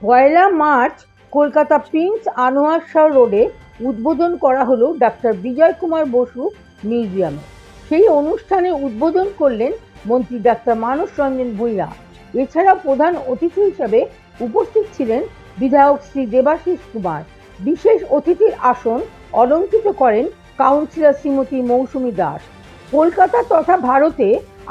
পয়লা March Kolkata Prince Anwar Shah রোডে উদ্বোধন করা হলো ডাক্তার বিজয় কুমার বসু মিউজিয়ামে। সেই অনুষ্ঠানে উদ্বোধন করলেন মন্ত্রী ডাক্তার মানস রঞ্জন ভূঁইয়া। এছাড়া প্রধান অতিথি হিসেবে উপস্থিত ছিলেন বিধায়ক শ্রী দেবাশিস কুমার। বিশেষ অতিথির আসন অলঙ্কৃত করেন কাউন্সিলর শ্রীমতী মৌসুমী দাস। কলকাতা তথা ভারতে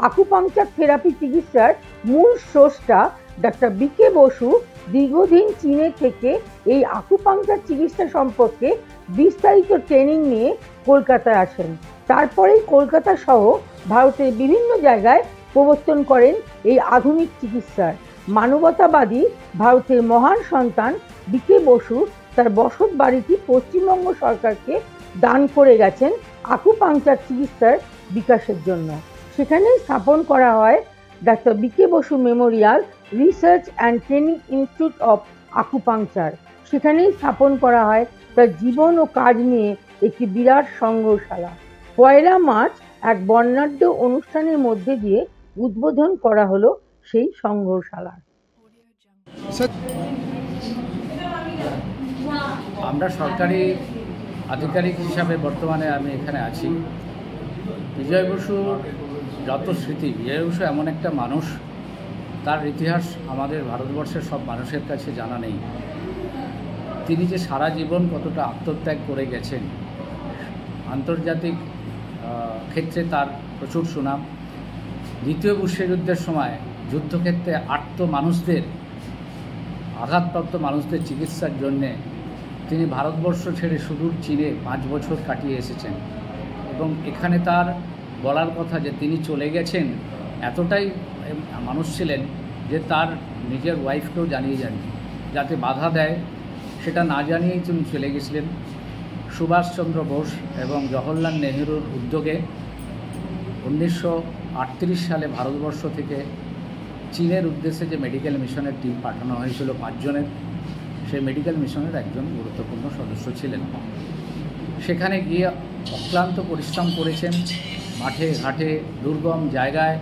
আকুপাংচার থেরাপি চিকিৎসার মূল স্রষ্টা ডাক্তার বি.কে. বসু দীর্ঘদিন চীনে থেকে এই আকুপাংচার চিকিৎসা সম্পর্কে বিস্তারিত ট্রেনিং নিয়ে কলকাতায় আসেন। তারপরেই কলকাতা সহ ভারতের বিভিন্ন জায়গায় প্রবর্তন করেন এই আধুনিক চিকিৎসার। মানবতাবাদী ভারতের মহান সন্তান বি.কে. বসু তার বসত বাড়িটি পশ্চিমবঙ্গ সরকারকে দান করে গেছেন আকুপাংচার চিকিৎসার বিকাশের জন্য। সেখানেই স্থাপন করা হয় doctor B K. Basu memorial research and training institute of acupuncture. সেখানেই স্থাপন করা হয় তার জীবন ও কাজ নিয়ে একটি বিরাট সংগ্রহশালা। পয়লা মার্চ এক বর্ণাঢ্য অনুষ্ঠানের মধ্যে দিয়ে উদ্বোধন করা হলো সেই সংগ্রহশালা। আমরা সরকারি আধিকারিক হিসাবে বর্তমানে আমি এখানে আছি। বিজয় বসুর যত স্মৃতি, বিজয় বসু এমন একটা মানুষ, তার ইতিহাস আমাদের ভারতবর্ষের সব মানুষের কাছে জানা নেই। তিনি যে সারা জীবন কতটা আত্মত্যাগ করে গেছেন, আন্তর্জাতিক ক্ষেত্রে তার প্রচুর সুনাম। দ্বিতীয় বিশ্বযুদ্ধের সময় যুদ্ধক্ষেত্রে মানুষদের, আঘাতপ্রাপ্ত মানুষদের চিকিৎসার জন্যে তিনি ভারতবর্ষ ছেড়ে সুদূর চীনে 5 বছর কাটিয়ে এসেছেন। এবং এখানে তার বলার কথা যে তিনি চলে গেছেন, এতটাই মানুষ ছিলেন যে তার নিজের ওয়াইফকেও জানিয়ে যান, যাতে বাধা দেয় সেটা না জানিয়েই তিনি চলে গেছিলেন। সুভাষচন্দ্র বোস এবং জওহরলাল নেহরুর উদ্যোগে 1938 সালে ভারতবর্ষ থেকে চীনের উদ্দেশ্যে যে মেডিকেল মিশনের টিম পাঠানো হয়েছিল 5 জনের, সেই মেডিকেল মিশনের একজন গুরুত্বপূর্ণ সদস্য ছিলেন। সেখানে গিয়ে অক্লান্ত পরিশ্রম করেছেন, মাঠে ঘাটে দুর্গম জায়গায়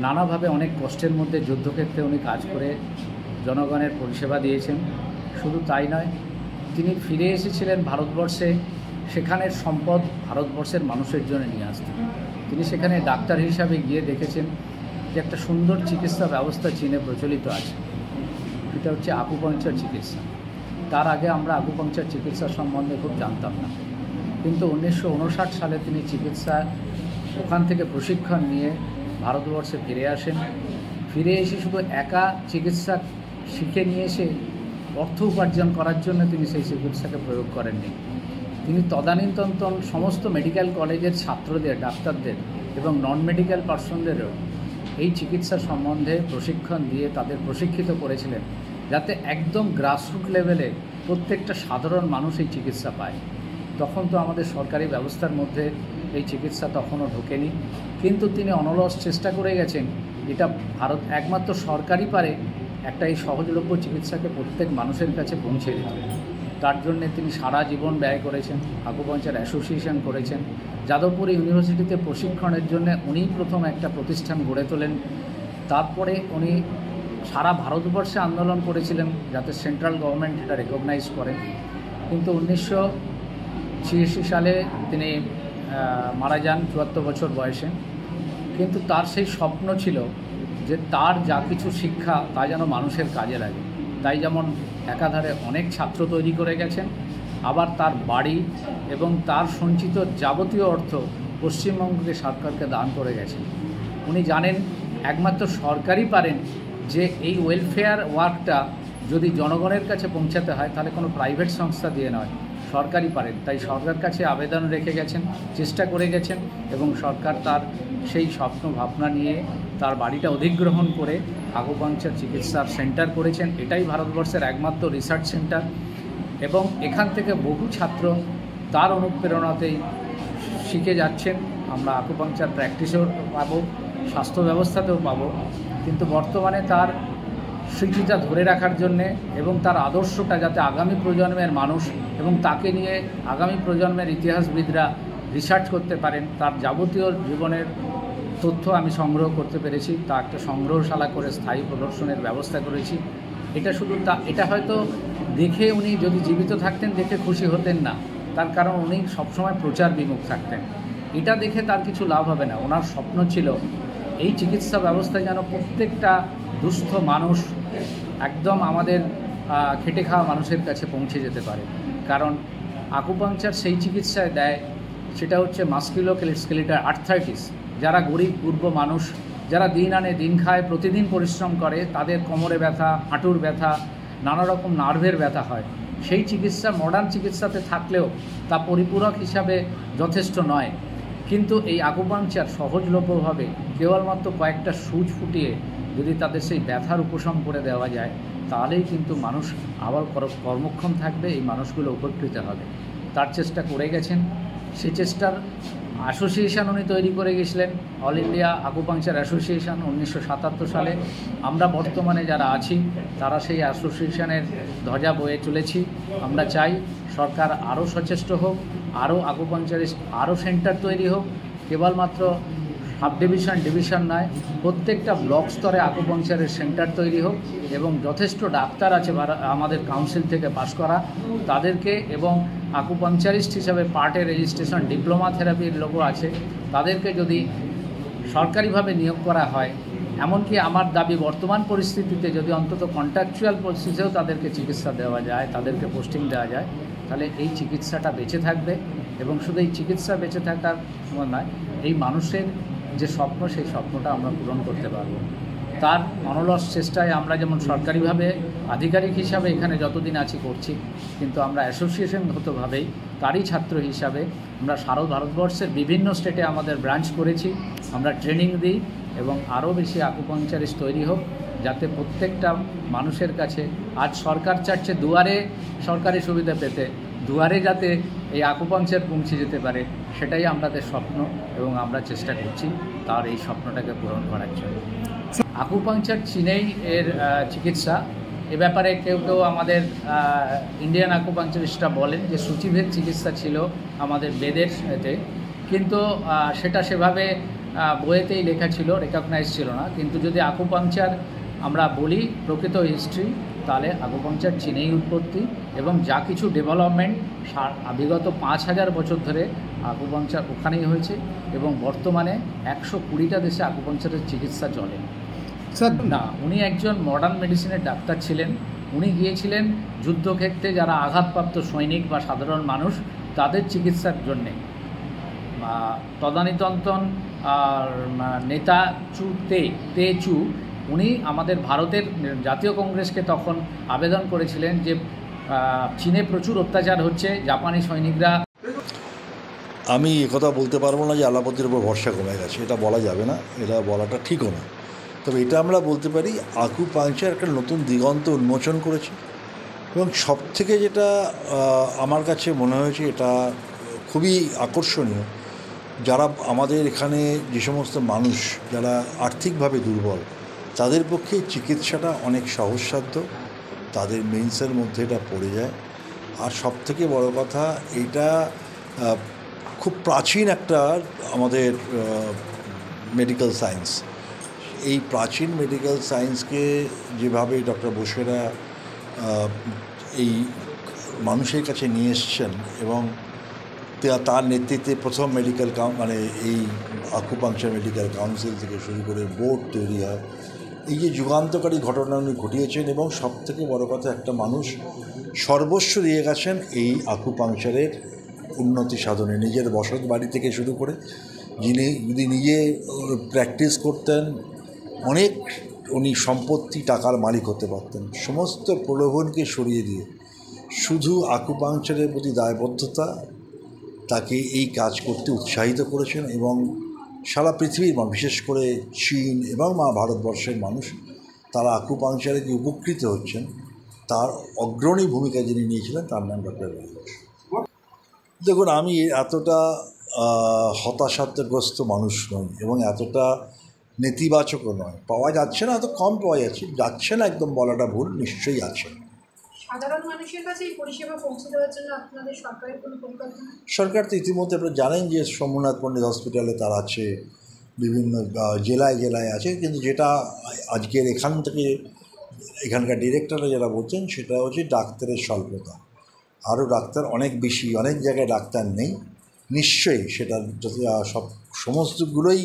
নানাভাবে অনেক কষ্টের মধ্যে যুদ্ধক্ষেত্রে উনি কাজ করে জনগণের পরিষেবা দিয়েছেন। শুধু তাই নয়, তিনি ফিরে এসেছিলেন ভারতবর্ষে, সেখানের সম্পদ ভারতবর্ষের মানুষের জন্য নিয়ে আসতেন। তিনি সেখানে ডাক্তার হিসাবে গিয়ে দেখেছেন যে একটা সুন্দর চিকিৎসা ব্যবস্থা চীনে প্রচলিত আছে, এটা হচ্ছে আকুপাংচার চিকিৎসা। তার আগে আমরা আকুপাংচার চিকিৎসা সম্বন্ধে খুব জানতাম না, কিন্তু 1959 সালে তিনি চিকিৎসা ওখান থেকে প্রশিক্ষণ নিয়ে ভারতবর্ষে ফিরে আসেন। ফিরে এসে শুধু একা চিকিৎসা শিখে নিয়ে এসে অর্থ উপার্জন করার জন্য তিনি সেই চিকিৎসাকে প্রয়োগ করেননি। তিনি তদানীন্তন সমস্ত মেডিকেল কলেজের ছাত্রদের, ডাক্তারদের এবং নন মেডিকেল পার্সনদেরও এই চিকিৎসা সম্বন্ধে প্রশিক্ষণ দিয়ে তাদের প্রশিক্ষিত করেছিলেন, যাতে একদম গ্রাসরুট লেভেলে প্রত্যেকটা সাধারণ মানুষ এই চিকিৎসা পায়। তখন তো আমাদের সরকারি ব্যবস্থার মধ্যে এই চিকিৎসা তখনও ঢোকেনি, কিন্তু তিনি অনলস চেষ্টা করে গেছেন। এটা ভারত একমাত্র সরকারই পারে একটা এই সহজলভ্য চিকিৎসাকে প্রত্যেক মানুষের কাছে পৌঁছে দিতে। তার জন্যে তিনি সারা জীবন ব্যয় করেছেন, আকুপাংচার অ্যাসোসিয়েশন করেছেন। যাদবপুর ইউনিভার্সিটিতে প্রশিক্ষণের জন্য উনিই প্রথম একটা প্রতিষ্ঠান গড়ে তোলেন। তারপরে উনি সারা ভারতবর্ষে আন্দোলন করেছিলেন যাতে সেন্ট্রাল গভর্নমেন্ট এটা রেকগনাইজ করেন। কিন্তু 1986 সালে তিনি মারা যান 74 বছর বয়সে। কিন্তু তার সেই স্বপ্ন ছিল যে তার যা কিছু শিক্ষা তা যেন মানুষের কাজে লাগে। তাই যেমন একাধারে অনেক ছাত্র তৈরি করে গেছেন, আবার তার বাড়ি এবং তার সঞ্চিত যাবতীয় অর্থ পশ্চিমবঙ্গকে সরকারকে দান করে গেছেন। উনি জানেন একমাত্র সরকারই পারেন যে এই ওয়েলফেয়ার ওয়ার্কটা যদি জনগণের কাছে পৌঁছাতে হয় তাহলে কোনো প্রাইভেট সংস্থা দিয়ে নয়, সরকারই পারেন। তাই সরকার কাছে আবেদন রেখে গেছেন, চেষ্টা করে গেছেন, এবং সরকার তার সেই স্বপ্ন ভাবনা নিয়ে তার বাড়িটা অধিগ্রহণ করে আকুপাংচার চিকিৎসার সেন্টার করেছেন। এটাই ভারতবর্ষের একমাত্র রিসার্চ সেন্টার, এবং এখান থেকে বহু ছাত্র তার অনুপ্রেরণাতেই শিখে যাচ্ছেন। আমরা আকুপাংচার প্র্যাকটিসেও পাবো, স্বাস্থ্য ব্যবস্থাতেও পাবো। কিন্তু বর্তমানে তার স্মৃতিটা ধরে রাখার জন্যে এবং তার আদর্শটা যাতে আগামী প্রজন্মের মানুষ এবং তাকে নিয়ে আগামী প্রজন্মের ইতিহাসবিদরা রিসার্চ করতে পারেন, তার যাবতীয় জীবনের তথ্য আমি সংগ্রহ করতে পেরেছি। তা একটা সংগ্রহশালা করে স্থায়ী প্রদর্শনের ব্যবস্থা করেছি। এটা শুধু এটা হয়তো দেখে উনি যদি জীবিত থাকতেন দেখে খুশি হতেন না, তার কারণ উনি সবসময় প্রচার বিমুখ থাকতেন। এটা দেখে তার কিছু লাভ হবে না। ওনার স্বপ্ন ছিল এই চিকিৎসা ব্যবস্থা যেন প্রত্যেকটা দুস্থ মানুষ, একদম আমাদের খেটে খাওয়া মানুষের কাছে পৌঁছে যেতে পারে। কারণ আকুপাংচার সেই চিকিৎসায় দেয়, সেটা হচ্ছে মাস্কুলোস্কেলেটাল আর্থ্রাইটিস। যারা গরিব পূর্ব মানুষ, যারা দিন আনে দিন খায়, প্রতিদিন পরিশ্রম করে, তাদের কোমরে ব্যথা, হাঁটুর ব্যথা, নানা রকম নার্ভের ব্যথা হয়, সেই চিকিৎসা মডার্ন চিকিৎসাতে থাকলেও তা পরিপূরক হিসাবে যথেষ্ট নয়। কিন্তু এই আকুপাংচার সহজলভ্যভাবে কেবলমাত্র কয়েকটা সুচ ফুটিয়ে যদি তাদের সেই ব্যথার উপশম করে দেওয়া যায়, তাহলেই কিন্তু মানুষ আবার কর্মক্ষম থাকবে, এই মানুষগুলো উপকৃত হবে। তার চেষ্টা করে গেছেন। সেই চেষ্টার অ্যাসোসিয়েশন উনি তৈরি করে গেছিলেন, অল ইন্ডিয়া আকুপাংচার অ্যাসোসিয়েশন 1977 সালে। আমরা বর্তমানে যারা আছি তারা সেই অ্যাসোসিয়েশনের ধ্বজা বয়ে চলেছি। আমরা চাই সরকার আরও সচেষ্ট হোক, আরও আকুপাংচারিস্ট, আরও সেন্টার তৈরি হোক। কেবলমাত্র সাব ডিভিশন নয়, প্রত্যেকটা ব্লক স্তরে আকুপাংচারের সেন্টার তৈরি হোক এবং যথেষ্ট ডাক্তার আছে আমাদের কাউন্সিল থেকে পাশ করা, তাদেরকে, এবং আকুপাংচারিস্ট হিসাবে পার্টে রেজিস্ট্রেশন ডিপ্লোমা থেরাপির লোকও আছে, তাদেরকে যদি সরকারিভাবে নিয়োগ করা হয়। এমনকি আমার দাবি বর্তমান পরিস্থিতিতে যদি অন্তত কন্ট্রাকচুয়াল পরিস্থিতিতেও তাদেরকে চিকিৎসা দেওয়া যায়, তাদেরকে পোস্টিং দেওয়া যায়, তাহলে এই চিকিৎসাটা বেঁচে থাকবে। এবং শুধু এই চিকিৎসা বেঁচে থাকার নয়, এই মানুষের যে স্বপ্ন, সেই স্বপ্নটা আমরা পূরণ করতে পারব। তার অনলস চেষ্টায় আমরা যেমন সরকারিভাবে আধিকারিক হিসাবে এখানে যতদিন আছি করছি, কিন্তু আমরা অ্যাসোসিয়েশনগতভাবেই তারই ছাত্র হিসাবে আমরা সারা ভারতবর্ষের বিভিন্ন স্টেটে আমাদের ব্রাঞ্চ করেছি। আমরা ট্রেনিং দিই এবং আরও বেশি আকুপাংচারিস্ট তৈরি হোক, যাতে প্রত্যেকটা মানুষের কাছে, আজ সরকার চাচ্ছে দুয়ারে সরকারি সুবিধা পেতে, দুয়ারে যাতে এই আকুপাংচার পৌঁছে যেতে পারে, সেটাই আমাদের স্বপ্ন এবং আমরা চেষ্টা করছি তার এই স্বপ্নটাকে পূরণ করার জন্য। আকুপাংচার চীনেই এর চিকিৎসা। এ ব্যাপারে কেউ কেউ আমাদের ইন্ডিয়ান আকুপাংচারিস্টরা বলেন যে সূচিভেদ চিকিৎসা ছিল আমাদের বেদের এতে, কিন্তু সেটা সেভাবে বইয়েতেই লেখা ছিল, রেকগনাইজ ছিল না। কিন্তু যদি আকুপাংচার আমরা বলি প্রকৃত হিস্ট্রি, তাহলে আকুপাংচার চীনেই উৎপত্তি এবং যা কিছু ডেভেলপমেন্ট বিগত 5000 বছর ধরে আকুপাংচার ওখানেই হয়েছে এবং বর্তমানে 120টা দেশে আকুপাংচারের চিকিৎসা চলে। স্যার না, উনি একজন মডার্ন মেডিসিনের ডাক্তার ছিলেন। উনি গিয়েছিলেন যুদ্ধক্ষেত্রে যারা আঘাতপ্রাপ্ত সৈনিক বা সাধারণ মানুষ, তাদের চিকিৎসার জন্যে। তদানীতন নেতা তেচু উনি আমাদের ভারতের জাতীয় কংগ্রেসকে তখন আবেদন করেছিলেন যে চীনে প্রচুর অত্যাচার হচ্ছে, জাপানি সৈনিকরা। আমি একথা বলতে পারবো না যে আলাপতির উপর ভরসা কমে গেছে, এটা বলা যাবে না, এটা বলাটা ঠিকও না। তবে এটা আমরা বলতে পারি আকুপাংচার একটা নতুন দিগন্ত উন্মোচন করেছে। এবং সবথেকে যেটা আমার কাছে মনে হয়েছে, এটা খুবই আকর্ষণীয়, যারা আমাদের এখানে যে সমস্ত মানুষ যারা আর্থিকভাবে দুর্বল, তাদের পক্ষে চিকিৎসাটা অনেক সহজসাধ্য, তাদের মেন্সের মধ্যে এটা পড়ে যায়। আর সবথেকে বড় কথা, এটা খুব প্রাচীন একটা আমাদের মেডিকেল সায়েন্স। এই প্রাচীন মেডিকেল সায়েন্সকে যেভাবে ডক্টর বোসেরা এই মানুষের কাছে নিয়ে এসছেন এবং তার নেতৃত্বে প্রথম মেডিকেল এই আকুপাংচার মেডিকেল কাউন্সিল থেকে শুরু করে বোর্ড তৈরি হয়, এই যে যুগান্তকারী ঘটনা উনি ঘটিয়েছেন। এবং সবথেকে বড় কথা, একটা মানুষ সর্বস্ব দিয়ে গেছেন এই আকুপাংচারের উন্নতি সাধনে। নিজের বসত বাড়ি থেকে শুরু করে, যিনি যদি নিজে প্র্যাকটিস করতেন, অনেক উনি সম্পত্তি, টাকার মালিক হতে পারতেন। সমস্ত প্রলোভনকে সরিয়ে দিয়ে শুধু আকুপাংচারের প্রতি দায়বদ্ধতা তাকে এই কাজ করতে উৎসাহিত করেছেন। এবং সারা পৃথিবীর মানুষ, বিশেষ করে চীন এবং ভারতবর্ষের মানুষ, তারা আকুপাংচারে যে উপকৃত হচ্ছেন, তার অগ্রণী ভূমিকা যিনি নিয়েছিলেন, তার নাম ডক্টর বিজয় ঘোষ। দেখুন, আমি এতটা হতাশাগ্রস্ত মানুষ নই এবং এতটা নেতিবাচকও নয়। পাওয়া যাচ্ছে না, এত কম পাওয়া যাচ্ছে না, একদম বলাটা ভুল, নিশ্চয়ই আছে। সাধারণ মানুষের কাছে এই পরিষেবা পৌঁছে দেওয়ার জন্য আপনাদের সরকারের কোনো পরিকল্পনা? সরকার তো ইতিমধ্যে আপনারা জানেন যে সোমনাথ পণ্ডিত হসপিটালে তার আছে, বিভিন্ন জেলায় আছে, কিন্তু যেটা আজকের এখান থেকে এখানকার ডিরেক্টররা যারা বলছেন সেটা হচ্ছে ডাক্তারের স্বল্পতা। আরও ডাক্তার অনেক বেশি, অনেক জায়গায় ডাক্তার নেই। নিশ্চয়ই সেটা যদি সমস্তগুলোই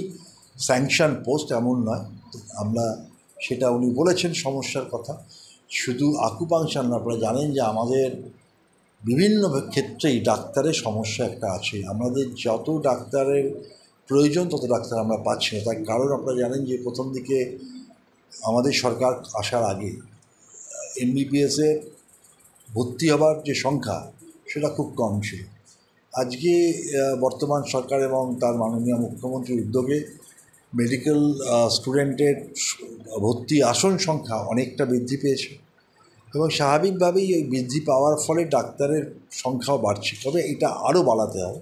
স্যাংশন পোস্ট এমন নয়, আমরা সেটা উনি বলেছেন সমস্যার কথা। শুধু আকুপাংচার না, আপনারা জানেন যে আমাদের বিভিন্ন ক্ষেত্রেই ডাক্তারের সমস্যা একটা আছে। আমাদের যত ডাক্তারের প্রয়োজন তত ডাক্তার আমরা পাচ্ছি না। তার কারণ আপনারা জানেন যে প্রথম দিকে আমাদের সরকার আসার আগে এমবিবিএসের ভর্তি হবার যে সংখ্যা সেটা খুব কম ছিল। আজকে বর্তমান সরকার এবং তার মাননীয় মুখ্যমন্ত্রীর উদ্যোগে মেডিকেল স্টুডেন্টের ভর্তি আসন সংখ্যা অনেকটা বৃদ্ধি পেয়েছে এবং স্বাভাবিকভাবেই এই বৃদ্ধি পাওয়ার ফলে ডাক্তারের সংখ্যাও বাড়ছে। তবে এটা আরও বাড়াতে হবে,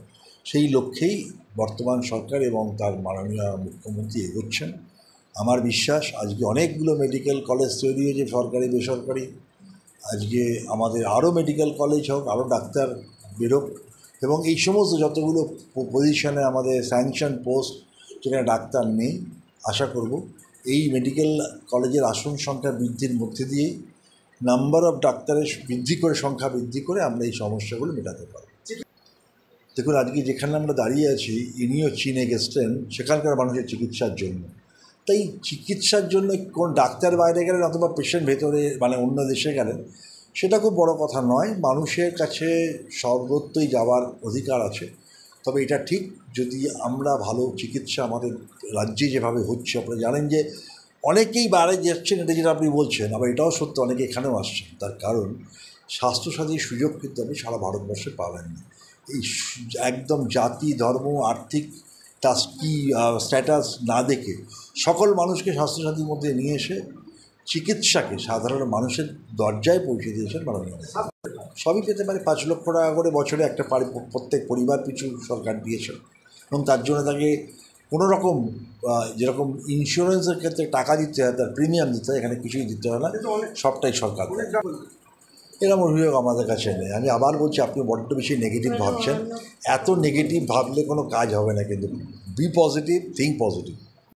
সেই লক্ষ্যেই বর্তমান সরকার এবং তার মাননীয় মুখ্যমন্ত্রী এগোচ্ছেন। আমার বিশ্বাস আজকে অনেকগুলো মেডিকেল কলেজ তৈরি হয়েছে, সরকারি বেসরকারি। আজকে আমাদের আরও মেডিকেল কলেজ হোক, আরও ডাক্তার বেরোক এবং এই সমস্ত যতগুলো পজিশনে আমাদের স্যাংশন পোস্ট যেখানে ডাক্তার নেই, আশা করব এই মেডিকেল কলেজের আসন সংখ্যা বৃদ্ধির মধ্যে দিয়েই নাম্বার অফ ডাক্তারের সংখ্যা বৃদ্ধি করে আমরা এই সমস্যাগুলো মেটাতে পারব। দেখুন, আজকে যেখানে আমরা দাঁড়িয়ে আছি, ইনিও চীনে গেছেন সেখানকার মানুষের চিকিৎসার জন্য। তাই চিকিৎসার জন্য কোন ডাক্তার বাইরে গেলেন অথবা পেশেন্ট ভেতরে মানে অন্য দেশে গেলেন, সেটা খুব বড় কথা নয়। মানুষের কাছে সর্বত্রই যাওয়ার অধিকার আছে। তবে এটা ঠিক, যদি আমরা ভালো চিকিৎসা আমাদের রাজ্যে যেভাবে হচ্ছে, আপনারা জানেন যে অনেকেই বাইরে যাচ্ছেন, এটা যেটা আপনি বলছেন, আবার এটাও সত্য অনেকে এখানেও আসছেন। তার কারণ স্বাস্থ্যসাথীর সুযোগ কিন্তু আপনি সারা ভারতবর্ষে পাবেন না। এই একদম জাতি, ধর্ম, আর্থিক তার কী স্ট্যাটাস না দেখে সকল মানুষকে স্বাস্থ্যসাথীর মধ্যে নিয়ে এসে চিকিৎসাকে সাধারণ মানুষের দরজায় পৌঁছে দিয়েছেন মাননীয়। সবই পেতে পারে। 5 লক্ষ টাকা করে বছরে একটা প্রত্যেক পরিবার পিছু সরকার দিয়েছেন এবং তার জন্য তাকে কোনো রকম যেরকম ইন্স্যুরেন্সের ক্ষেত্রে টাকা দিতে হয়, তার প্রিমিয়াম দিতে হয়, এখানে কিছুই দিতে হয় না, সবটাই সরকার দেয়। এরকম অভিযোগ আমাদের কাছে নেই। আমি আবার বলছি, আপনি বড্ড বেশি নেগেটিভ ভাবছেন। এত নেগেটিভ ভাবলে কোনো কাজ হবে না। কিন্তু বি পজিটিভ, থিঙ্ক পজিটিভ।